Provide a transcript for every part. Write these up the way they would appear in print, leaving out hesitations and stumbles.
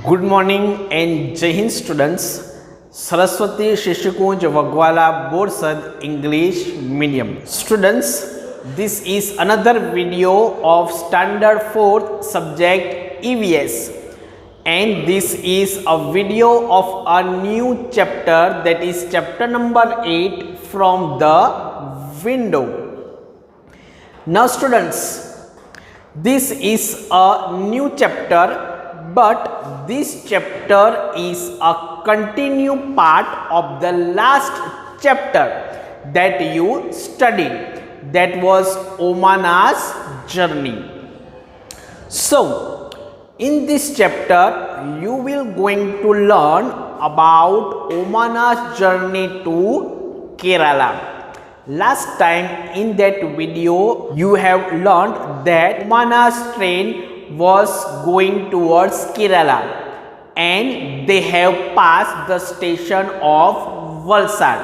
Good morning and Jai Hind students. Saraswati Shishukunj Vagvala Borsad English medium students, this is another video of standard 4th subject EVS, and this is a video of a new chapter, that is chapter number 8 from the window. Now students, this is a new chapter, but this chapter is a continued part of the last chapter that you studied, that was Omana's journey. So in this chapter you will going to learn about Omana's journey to Kerala. Last time in that video you have learned that Omana's train was going towards Kerala and they have passed the station of Valsad.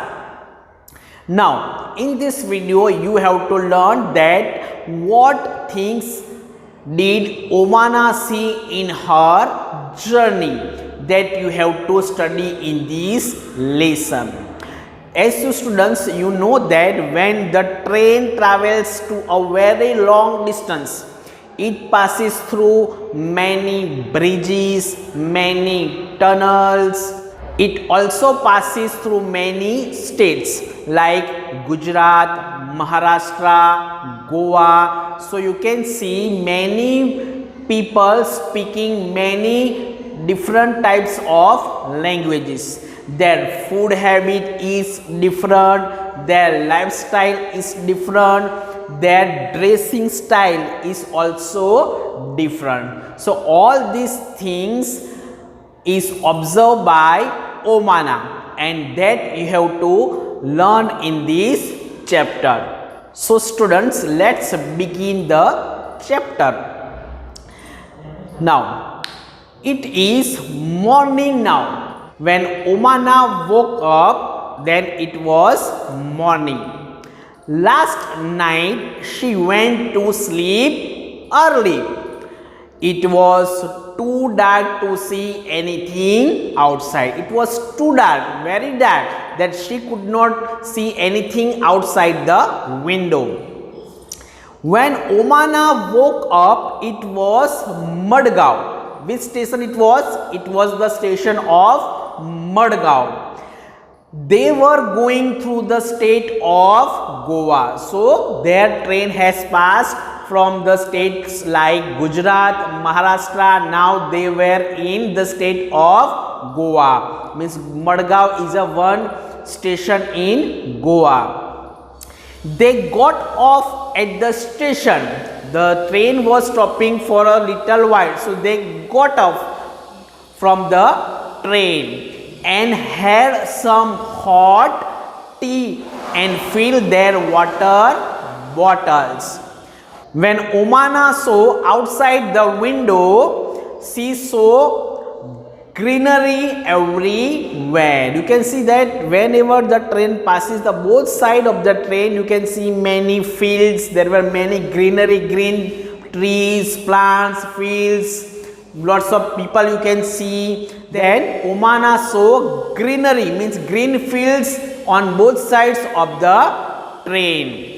Now in this video you have to learn that what things did Omana see in her journey, that you have to study in this lesson. As you students, you know that when the train travels to a very long distance, it passes through many bridges, many tunnels. It also passes through many states like Gujarat, Maharashtra, Goa. So you can see many people speaking many different types of languages. Their food habit is different, their lifestyle is different, their dressing style is also different. So all these things is observed by Omana, and that you have to learn in this chapter. So students, let's begin the chapter. Now it is morning now. When Omana woke up, then it was morning. Last night she went to sleep early. It was too dark to see anything outside. It was too dark, very dark, that she could not see anything outside the window. When Omana woke up, it was Madgaon. Which station it was? It was the station of Madgaon. They were going through the state of Goa. So their train has passed from the states like Gujarat, Maharashtra. Now they were in the state of Goa. Means Madgaon is a one station in Goa. They got off at the station. The train was stopping for a little while. So they got off from the train and had some hot tea and filled their water bottles. When Omana saw outside the window, she saw greenery everywhere. You can see that whenever the train passes, the both side of the train, you can see many fields. There were many greenery, green trees, plants, fields, lots of people you can see. Then Omana saw greenery, means green fields on both sides of the train.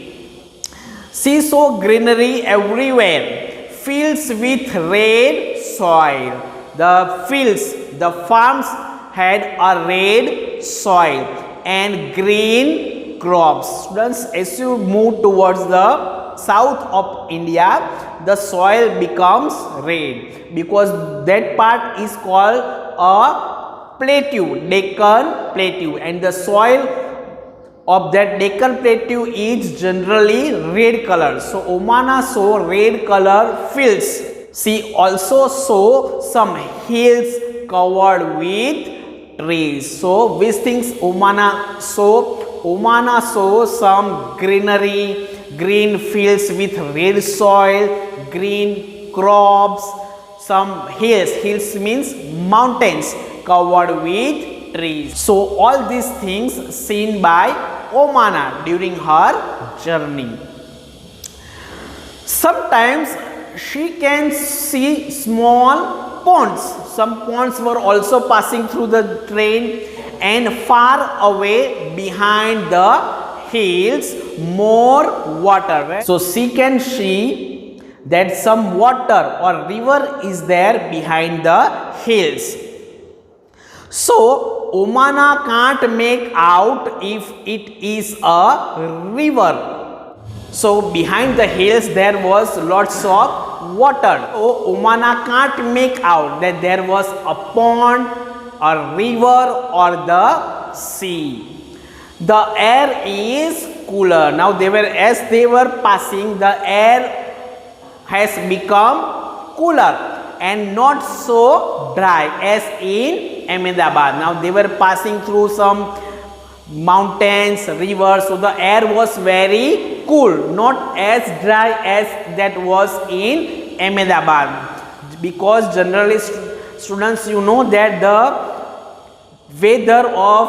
She saw greenery everywhere, fields with red soil. The fields, the farms had a red soil and green crops. Students, as you move towards the south of India, the soil becomes red because that part is called a plateau, Deccan Plateau, and the soil of that Deccan Plateau is generally red color. So Omana saw red color fields. She also saw some hills covered with trees. So which things Omana saw? Omana saw some greenery, green fields with red soil, green crops, some hills. Hills means mountains covered with trees. So all these things seen by Omana during her journey. Sometimes she can see small ponds. Some ponds were also passing through the train, and far away behind the hills more water. So she can see that some water or river is there behind the hills. So Omana can't make out if it is a river. So behind the hills there was lots of water. So Omana can't make out that there was a pond, a river or the sea. The air is cooler. Now as they were passing, the air has become cooler and not so dry as in Ahmedabad. Now they were passing through some mountains, rivers, so the air was very cool, not as dry as that was in Ahmedabad, because generally students, you know that the weather of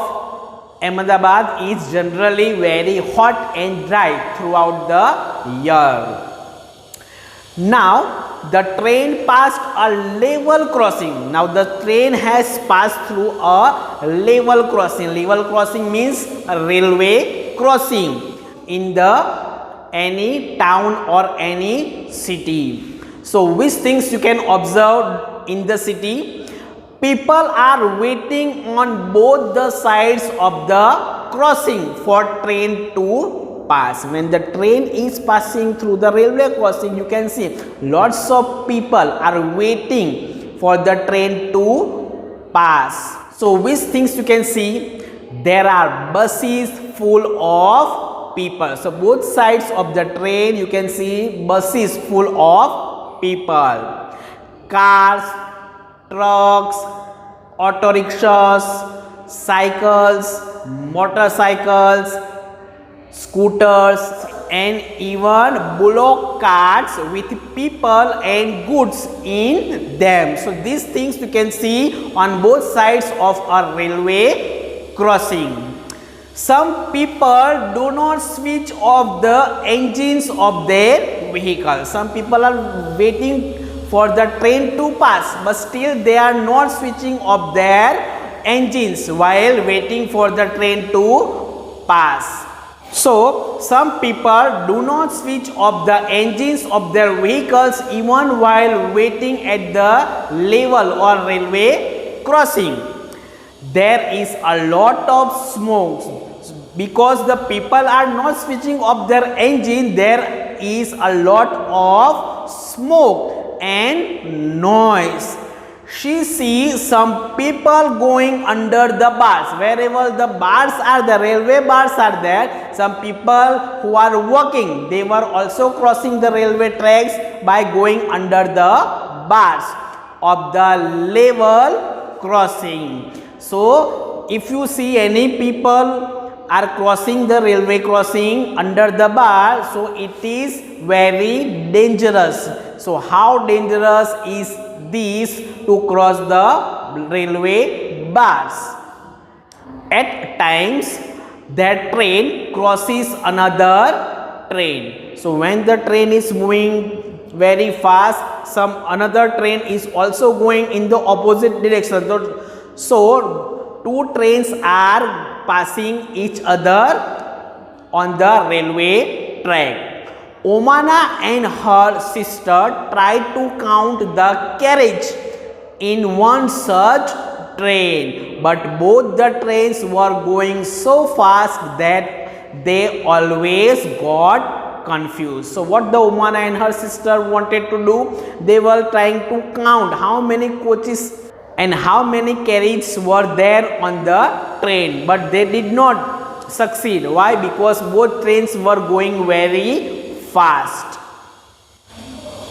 Ahmedabad is generally very hot and dry throughout the year. Now the train passed a level crossing. Now the train has passed through a level crossing. Level crossing means a railway crossing in any town or any city. So which things you can observe in the city? People are waiting on both the sides of the crossing for train to pass. When the train is passing through the railway crossing, you can see lots of people are waiting for the train to pass. So which things you can see? There are buses full of people. So both sides of the train you can see buses full of people. Cars, trucks, auto rickshaws, cycles, motorcycles, scooters and even bullock carts with people and goods in them. So these things you can see on both sides of a railway crossing. Some people do not switch off the engines of their vehicle. Some people are waiting for the train to pass, but still they are not switching off their engines while waiting for the train to pass. So some people do not switch off the engines of their vehicles even while waiting at the level or railway crossing. There is a lot of smoke. Because the people are not switching off their engine, there is a lot of smoke and noise. She sees some people going under the bars. Wherever the bars are, the railway bars are there, some people who are working, they were also crossing the railway tracks by going under the bars of the level crossing. So if you see any people are crossing the railway crossing under the bar, so it is very dangerous. So how dangerous is this to cross the railway bars? At times that train crosses another train. So when the train is moving very fast, another train is also going in the opposite direction. So two trains are passing each other on the railway track. Omana and her sister tried to count the carriage in one such train, but both the trains were going so fast that they always got confused. So what the Omana and her sister wanted to do, they were trying to count how many coaches and how many carriages were there on the train, but they did not succeed. Why? Because both trains were going very fast.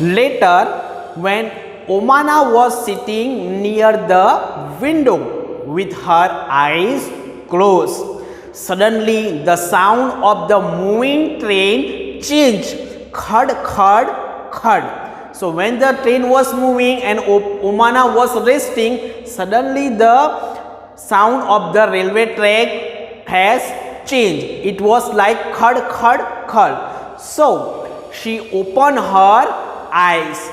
Later, when Omana was sitting near the window with her eyes closed, suddenly the sound of the moving train changed. Khad, khad, khad. So when the train was moving and Omana was resting, suddenly the sound of the railway track has changed. It was like khad, khad, khad. So she opened her eyes.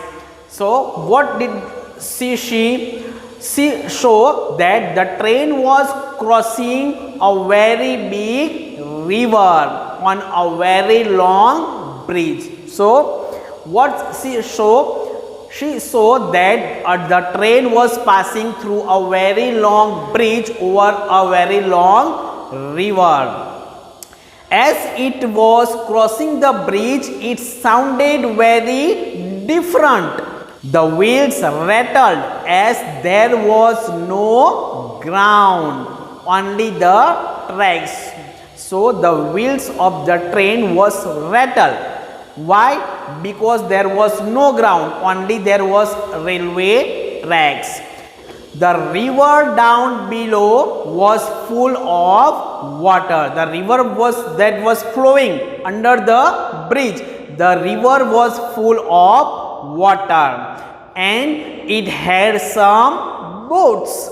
So what did she saw that the train was crossing a very big river on a very long bridge. So what she saw? She saw that the train was passing through a very long bridge over a very long river. As it was crossing the bridge, it sounded very different. The wheels rattled as there was no ground, only the tracks. So the wheels of the train was rattled. Why? Because there was no ground, only there was railway tracks. The river down below was full of water. The river that was flowing under the bridge. The river was full of water and it had some boats.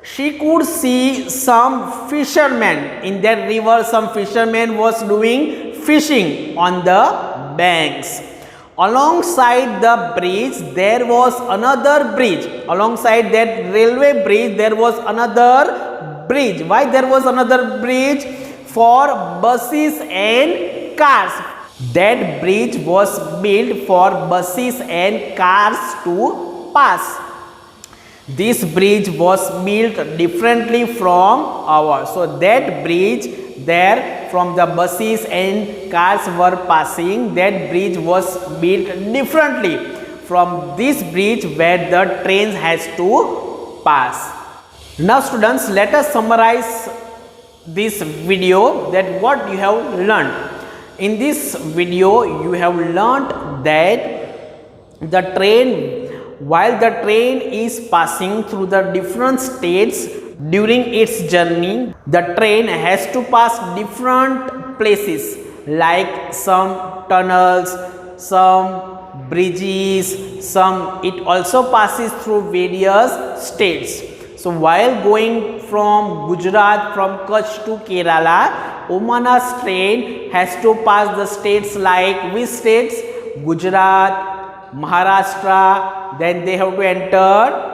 She could see some fishermen in that river. Some fishermen was doing fishing on the banks. Alongside the bridge there was another bridge. Alongside that railway bridge there was another bridge. Why there was another bridge? For buses and cars. That bridge was built for buses and cars to pass. This bridge was built differently from ours. So that bridge there from the buses and cars were passing, that bridge was built differently from this bridge where the trains has to pass. Now students, let us summarize this video, that what you have learned. In this video you have learned that the train, while the train is passing through the different states during its journey, the train has to pass different places like some tunnels, some bridges, it also passes through various states. So while going from Gujarat, from Kutch to Kerala, Omana's train has to pass the states like which states? Gujarat, Maharashtra, then they have to enter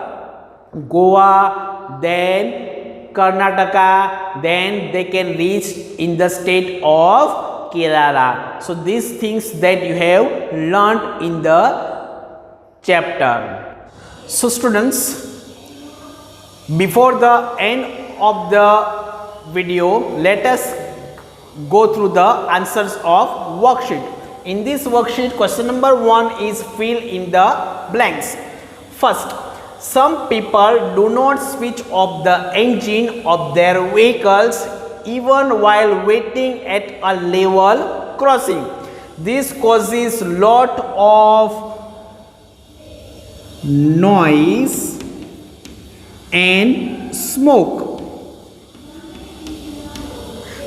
Goa, then Karnataka, then they can reach in the state of Kerala. So these things that you have learned in the chapter. So students, before the end of the video, let us go through the answers of worksheet. In this worksheet, question number 1 is fill in the blanks. First, some people do not switch off the engine of their vehicles even while waiting at a level crossing. This causes lot of noise and smoke.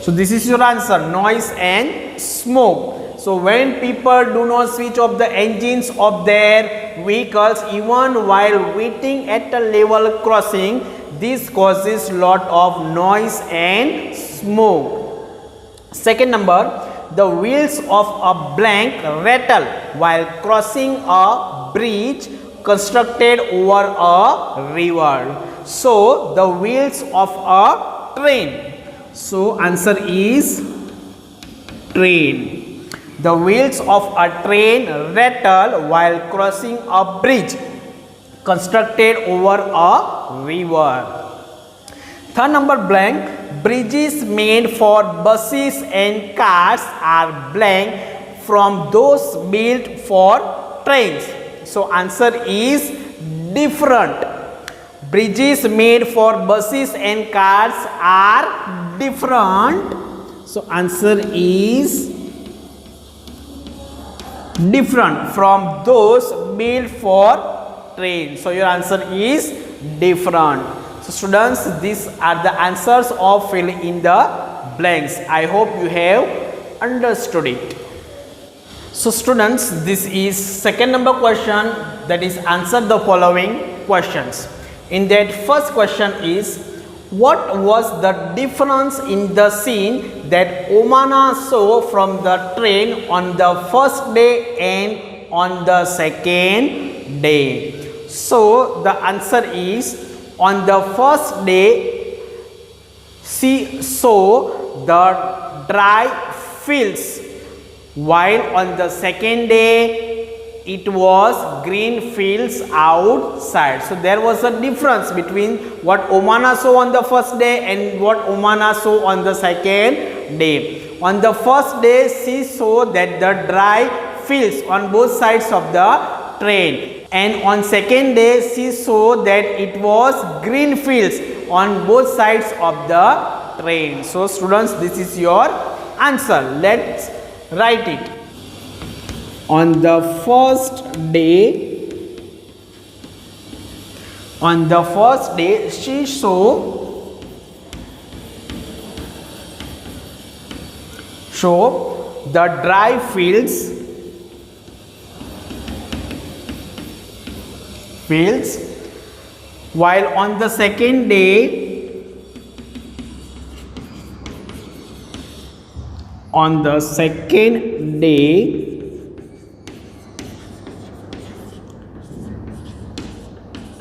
So this is your answer, noise and smoke. So when people do not switch off the engines of their vehicles even while waiting at a level crossing, this causes lot of noise and smoke. Second number, the wheels of a blank rattle while crossing a bridge constructed over a river. So the wheels of a train. So answer is train. The wheels of a train rattle while crossing a bridge constructed over a river. Third number blank, bridges made for buses and cars are blank from those built for trains. So answer is different. Bridges made for buses and cars are different. So answer is different from those built for trains. So your answer is different. So students, these are the answers of fill in the blanks. I hope you have understood it. So students, this is second number question, that is answer the following questions. In that first question is, what was the difference in the scene that Omana saw from the train on the first day and on the second day? So the answer is, on the first day she saw the dry fields, while on the second day it was green fields outside. So there was a difference between what Omana saw on the first day and what Omana saw on the second day. On the first day she saw that the dry fields on both sides of the train, and on second day she saw that it was green fields on both sides of the train. So students, this is your answer. Let's write it. On the first day she saw the dry fields while on the second day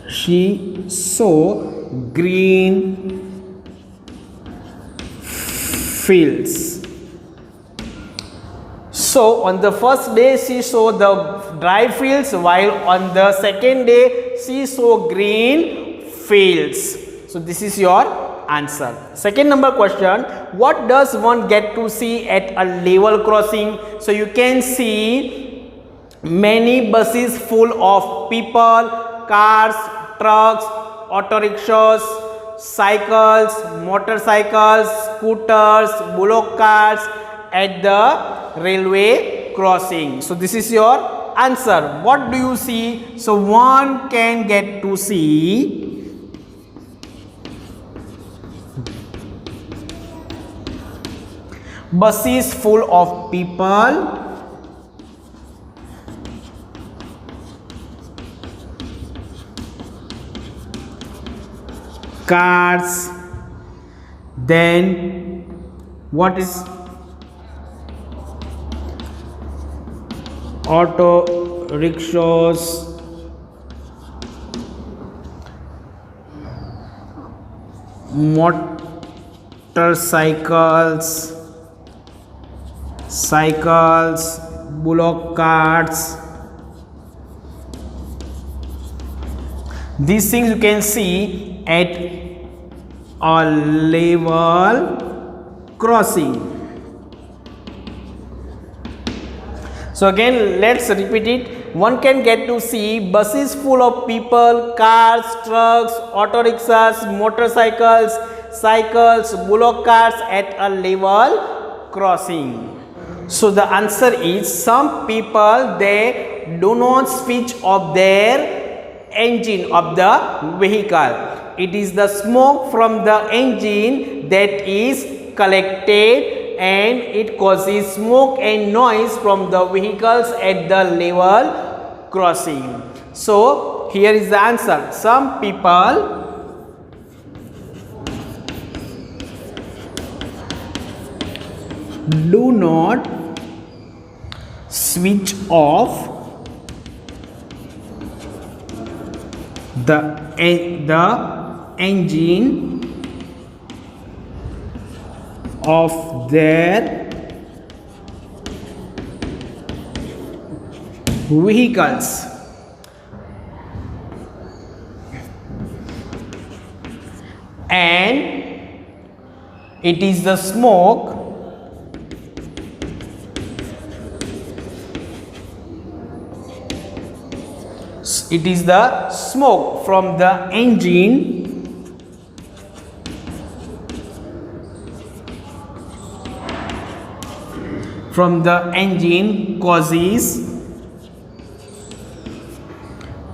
she saw green fields. So on the first day she saw the dry fields, while on the second day she saw green fields. So this is your answer. Second number question, what does one get to see at a level crossing? So you can see many buses full of people, cars, trucks, auto rickshaws, cycles, motorcycles, scooters, bullock carts at the railway crossing. So this is your answer. What do you see? So one can get to see buses full of people, cars, then what is auto rickshaws, motorcycles, cycles, bullock carts. These things you can see at a level crossing. So again, let's repeat it. One can get to see buses full of people, cars, trucks, auto rickshaws, motorcycles, cycles, bullock carts at a level crossing. So the answer is, some people, they do not switch off their engine of the vehicle. It is the smoke from the engine that is collected, and it causes smoke and noise from the vehicles at the level crossing. So here is the answer. Some people do not switch off the engine of their vehicles, and it is the smoke from the engine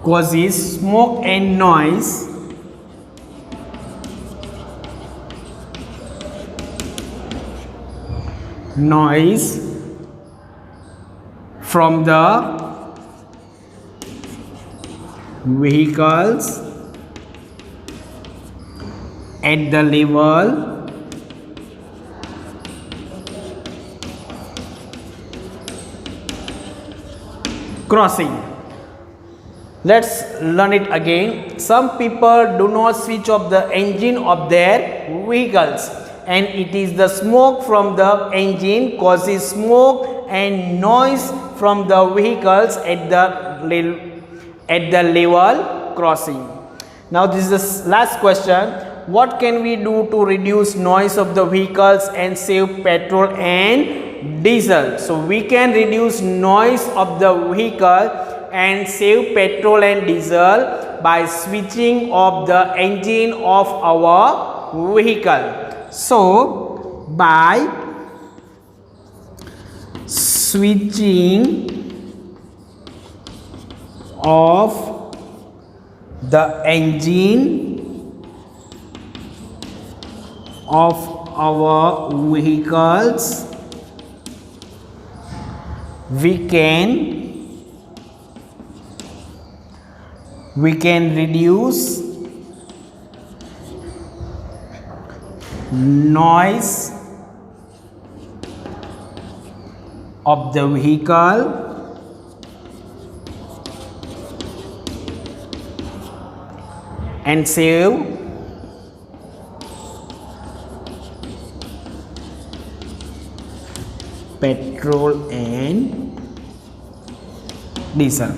causes smoke and noise from the vehicles at the level crossing. Let's learn it again. Some people do not switch off the engine of their vehicles, and it is the smoke from the engine causes smoke and noise from the vehicles at the level crossing. Now this is the last question. What can we do to reduce noise of the vehicles and save petrol and diesel? So we can reduce noise of the vehicle and save petrol and diesel by switching off the engine of our vehicle. So by switching off the engine of our vehicles, we can reduce noise of the vehicle and save petrol and diesel.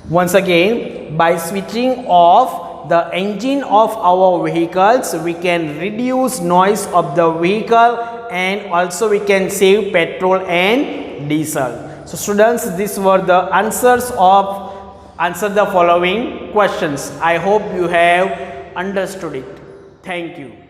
Once again, by switching off the engine of our vehicles, we can reduce noise of the vehicle and also we can save petrol and diesel. So students, these were the answers of answer the following questions. I hope you have understood it. Thank you.